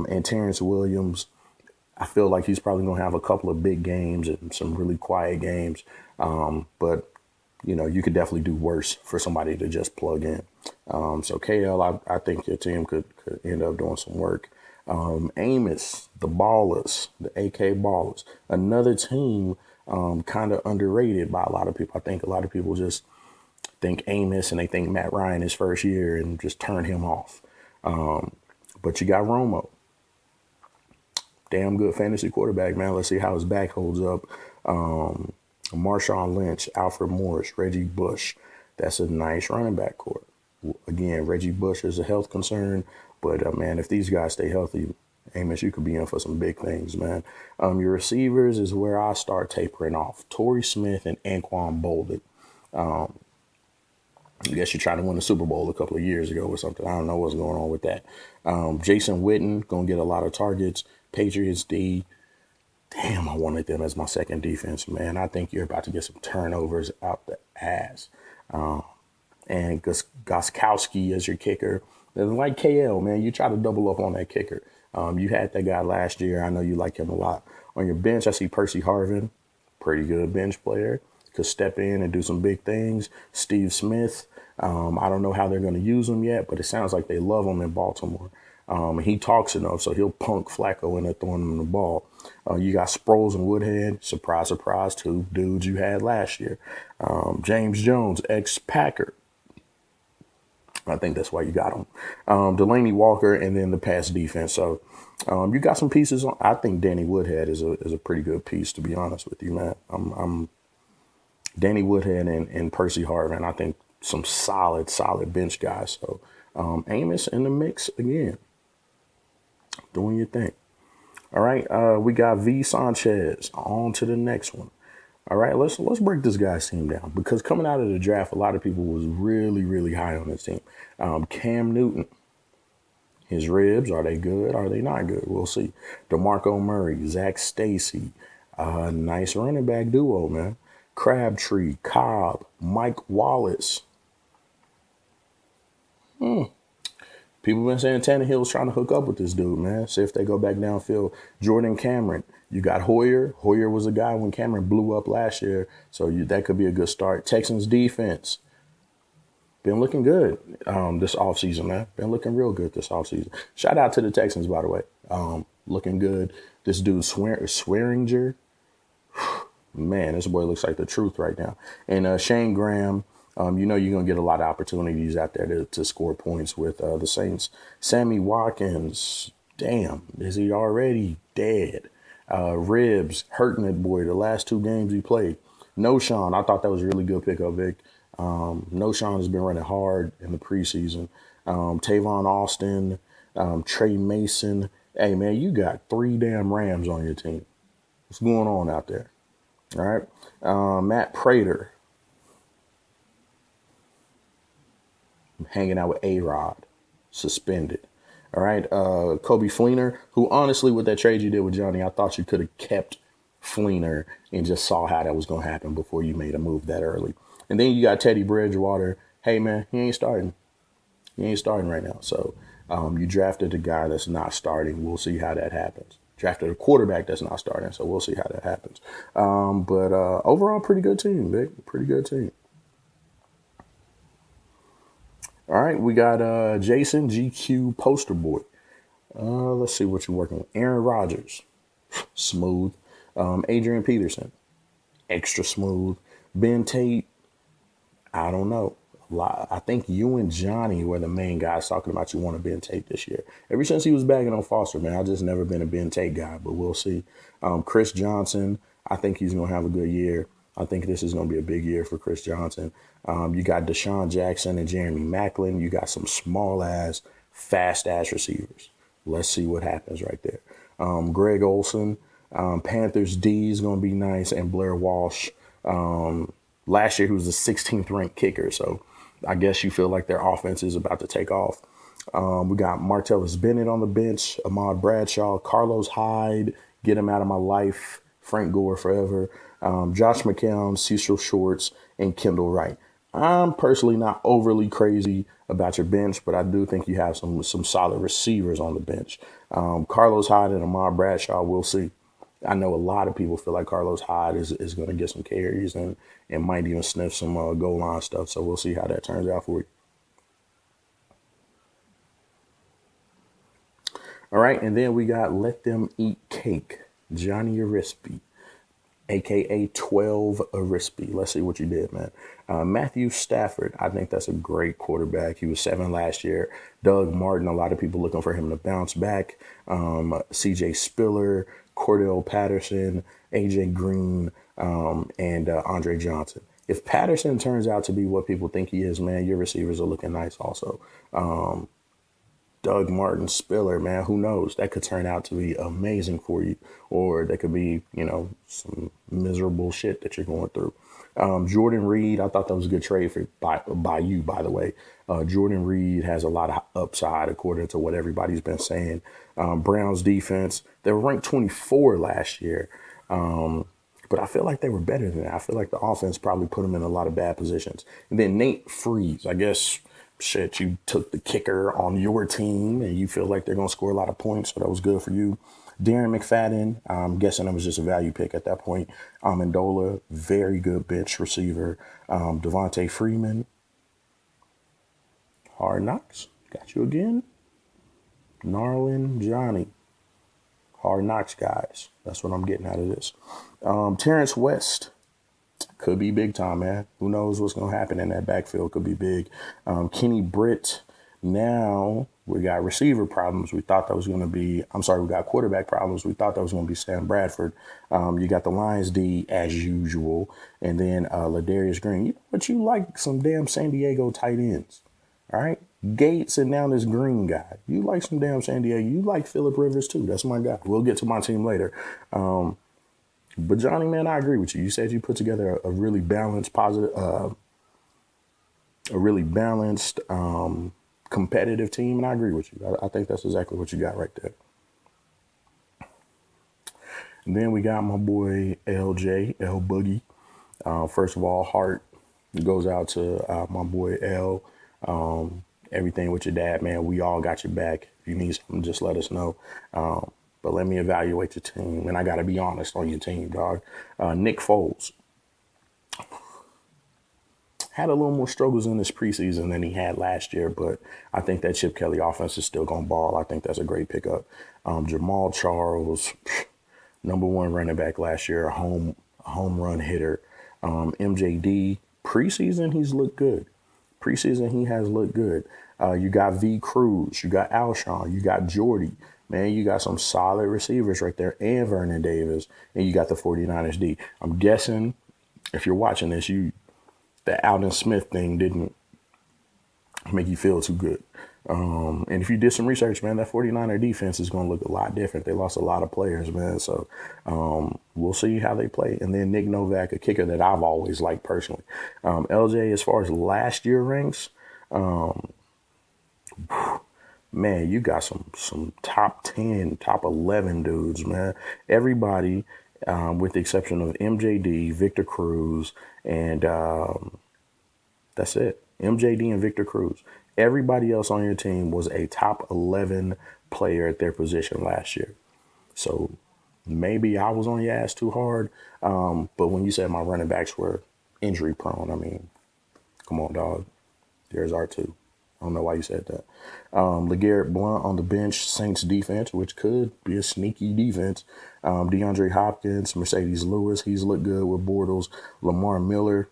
And Terrence Williams, I feel like he's probably going to have a couple of big games and some really quiet games. But, you could definitely do worse for somebody to just plug in. So KL, I think your team could end up doing some work. Amos, the Ballers, the AK Ballers, another team kind of underrated by a lot of people. I think a lot of people just think Amos and they think Matt Ryan his first year and just turn him off. But you got Romo. Damn good fantasy quarterback, man. Let's see how his back holds up. Marshawn Lynch, Alfred Morris, Reggie Bush. That's a nice running back core. Again, Reggie Bush is a health concern, but man, if these guys stay healthy, Amos, you could be in for some big things, man. Your receivers is where I start tapering off. Torrey Smith and Anquan Bolden. I guess you're trying to win the Super Bowl a couple of years ago or something. I don't know what's going on with that. Jason Witten, going to get a lot of targets. Patriots D. Damn, I wanted them as my second defense, man. I think you're about to get some turnovers out the ass. And Goskowski as your kicker. And like KL, man, you try to double up on that kicker. You had that guy last year. I know you like him a lot. On your bench, I see Percy Harvin, pretty good bench player. Could step in and do some big things. Steve Smith, I don't know how they're going to use him yet, but it sounds like they love him in Baltimore. He talks enough, so he'll punk Flacco into throwing him the ball. You got Sproles and Woodhead. Surprise, surprise, two dudes you had last year. James Jones, ex-Packer. I think that's why you got him. Delaney Walker, and then the pass defense. So you got some pieces on. I think Danny Woodhead is a pretty good piece, to be honest with you, man. I'm Danny Woodhead and Percy Harvin. I think some solid bench guys. So Amos in the mix again, doing your thing. All right, we got V Sanchez. On to the next one. All right, let's break this guy's team down, because coming out of the draft, a lot of people was really high on this team. Cam Newton, his ribs, are they good? Are they not good? We'll see. DeMarco Murray, Zach Stacy, nice running back duo, man. Crabtree, Cobb, Mike Wallace. People been saying Tannehill's trying to hook up with this dude, man. See if they go back downfield. Jordan Cameron. You got Hoyer. Hoyer was a guy when Cameron blew up last year, so that could be a good start. Texans defense. Been looking good this offseason, man. Been looking real good this offseason. Shout out to the Texans, by the way. Looking good. This dude, Swearinger. Man, this boy looks like the truth right now. And Shane Graham, you're going to get a lot of opportunities out there to score points with the Saints. Sammy Watkins, damn, is he already dead? Ribs, hurting that boy the last two games he played. No Sean, I thought that was a really good pickup, Vic. No Sean has been running hard in the preseason. Tavon Austin, Trey Mason. Hey, man, you got 3 damn Rams on your team. What's going on out there? All right. Matt Prater. Hanging out with A-Rod. Suspended. All right. Kobe Fleener, who honestly, with that trade you did with Johnny, I thought you could have kept Fleener and just saw how that was going to happen before you made a move that early. And then you got Teddy Bridgewater. Hey, man, he ain't starting. He ain't starting right now. So you drafted a guy that's not starting. We'll see how that happens. Drafted a quarterback that's not starting, so we'll see how that happens. But overall, pretty good team, Vic. Pretty good team. All right, we got Jason GQ Poster Boy. Let's see what you're working with. Aaron Rodgers, smooth. Adrian Peterson, extra smooth. Ben Tate, I don't know. I think you and Johnny were the main guys talking about you want to Ben Tate this year. Ever since he was bagging on Foster, man, I've just never been a Ben Tate guy, but we'll see. Chris Johnson, I think he's going to have a good year. I think this is going to be a big year for Chris Johnson. You got Deshaun Jackson and Jeremy Maclin. You got some small-ass, fast-ass receivers. Let's see what happens right there. Greg Olson, Panthers D is going to be nice, and Blair Walsh. Last year, he was the 16th ranked kicker, so I guess you feel like their offense is about to take off. We got Martellus Bennett on the bench, Ahmad Bradshaw, Carlos Hyde, get him out of my life, Frank Gore forever, Josh McCown, Cecil Shorts, and Kendall Wright. I'm personally not overly crazy about your bench, but I do think you have some solid receivers on the bench. Carlos Hyde and Ahmad Bradshaw, we'll see. I know a lot of people feel like Carlos Hyde is going to get some carries and might even sniff some goal line stuff. So we'll see how that turns out for you. All right, and then we got Let Them Eat Cake, Johnny Arispi, aka 12 Arispi. Let's see what you did, man. Matthew Stafford, I think that's a great quarterback. He was 7 last year. Doug Martin, a lot of people looking for him to bounce back. CJ Spiller, Cordell Patterson, AJ Green, and Andre Johnson. If Patterson turns out to be what people think he is, man, your receivers are looking nice also. Doug Martin, Spiller, man, who knows? That could turn out to be amazing for you, or that could be, some miserable shit that you're going through. Jordan Reed, I thought that was a good trade by you, by the way. Jordan Reed has a lot of upside according to what everybody's been saying. Browns defense, they were ranked 24 last year. But I feel like they were better than that. I feel like the offense probably put them in a lot of bad positions. And then Nate Freeze, I guess, shit, you took the kicker on your team and you feel like they're going to score a lot of points, so that was good for you. Darren McFadden, I'm guessing it was just a value pick at that point. Amendola, very good bench receiver. Devontae Freeman, Hard Knocks, got you again. Narlin Johnny, Hard Knocks guys. That's what I'm getting out of this. Terrence West, could be big time, man. Who knows what's going to happen in that backfield? Could be big. Kenny Britt. Now we got receiver problems. We thought that was going to be, we got quarterback problems. We thought that was going to be Sam Bradford. You got the Lions D as usual. And then Ladarius Green. You know what? You like some damn San Diego tight ends. All right. Gates and now this Green guy. You like some damn San Diego. You like Phillip Rivers too. That's my guy. We'll get to my team later. But Johnny, man, I agree with you. You said you put together a really balanced, competitive team, and I agree with you. I think that's exactly what you got right there. And then we got my boy LJ, L Boogie. First of all, heart goes out to my boy L. Everything with your dad, man. We all got your back. If you need something, just let us know. But let me evaluate your team. And I got to be honest on your team, dog. Nick Foles had a little more struggles in this preseason than he had last year, but I think that Chip Kelly offense is still going to ball. I think that's a great pickup. Jamal Charles, #1 running back last year, a home run hitter. MJD, preseason, he's looked good. Preseason, he has looked good. You got V. Cruz. You got Alshon. You got Jordy. Man, you got some solid receivers right there, and Vernon Davis, and you got the 49ers D. I'm guessing if you're watching this, the Alden Smith thing didn't make you feel too good. And if you did some research, man, that 49er defense is going to look a lot different. They lost a lot of players, man. So we'll see how they play. And then Nick Novak, a kicker that I've always liked personally. LJ, as far as last year ranks, man, you got some top 10, top 11 dudes, man. Everybody, with the exception of MJD, Victor Cruz, and that's it. MJD and Victor Cruz. Everybody else on your team was a top 11 player at their position last year. So maybe I was on your ass too hard. But when you said my running backs were injury prone, I mean, come on, dog. There's R2. I don't know why you said that. LeGarrette Blount on the bench, Saints defense, which could be a sneaky defense. DeAndre Hopkins, Mercedes Lewis, he's looked good with Bortles. Lamar Miller,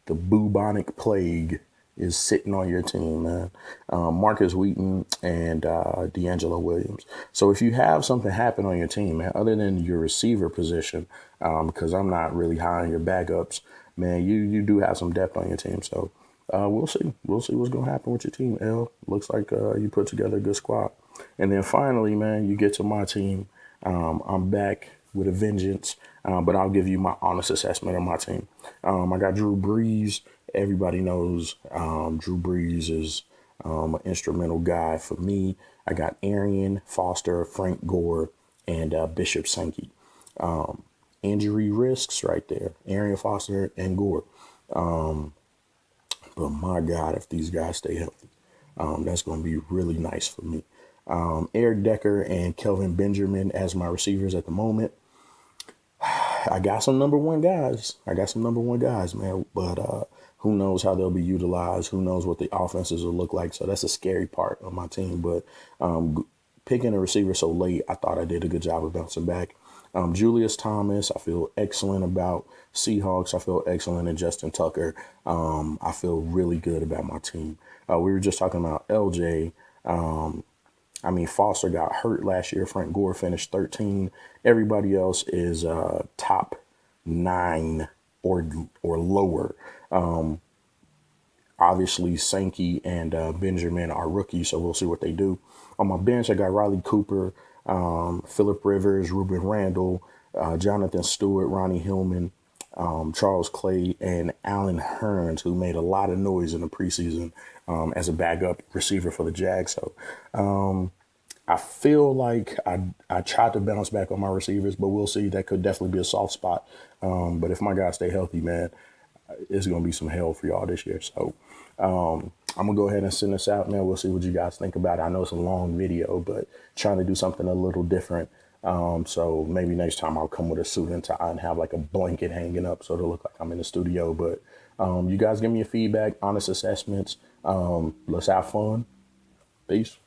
the bubonic plague is sitting on your team, man. Marcus Wheaton and D'Angelo Williams. So if you have something happen on your team, man, other than your receiver position, because I'm not really high on your backups, man, you do have some depth on your team. So we'll see. We'll see what's going to happen with your team, L. Looks like you put together a good squad. And then finally, man, you get to my team. I'm back with a vengeance, but I'll give you my honest assessment of my team. I got Drew Brees. Everybody knows Drew Brees is an instrumental guy for me. I got Arian Foster, Frank Gore, and Bishop Sankey. Injury risks right there, Arian Foster and Gore. But my God, if these guys stay healthy, that's going to be really nice for me. Eric Decker and Kelvin Benjamin as my receivers at the moment. I got some number one guys. Man. But who knows how they'll be utilized? Who knows what the offenses will look like? So that's a scary part of my team. But picking a receiver so late, I thought I did a good job of bouncing back. Julius Thomas, I feel excellent about. Seahawks, I feel excellent in Justin Tucker. I feel really good about my team. We were just talking about LJ. Foster got hurt last year. Frank Gore finished 13. Everybody else is top 9 or lower. Obviously, Sankey and Benjamin are rookies, so we'll see what they do. On my bench, I got Riley Cooper, Phillip Rivers, Ruben Randall, Jonathan Stewart, Ronnie Hillman, Charles Clay, and Allen Hurns, who made a lot of noise in the preseason as a backup receiver for the Jags. So I feel like I tried to bounce back on my receivers, but we'll see. That could definitely be a soft spot. But if my guys stay healthy, man, it's going to be some hell for y'all this year. So I'm going to go ahead and send this out, man. We'll see what you guys think about it. I know it's a long video, but trying to do something a little different. So maybe next time I'll come with a suit and tie and have like a blanket hanging up so it'll look like I'm in the studio. But you guys give me your feedback, honest assessments. Let's have fun. Peace.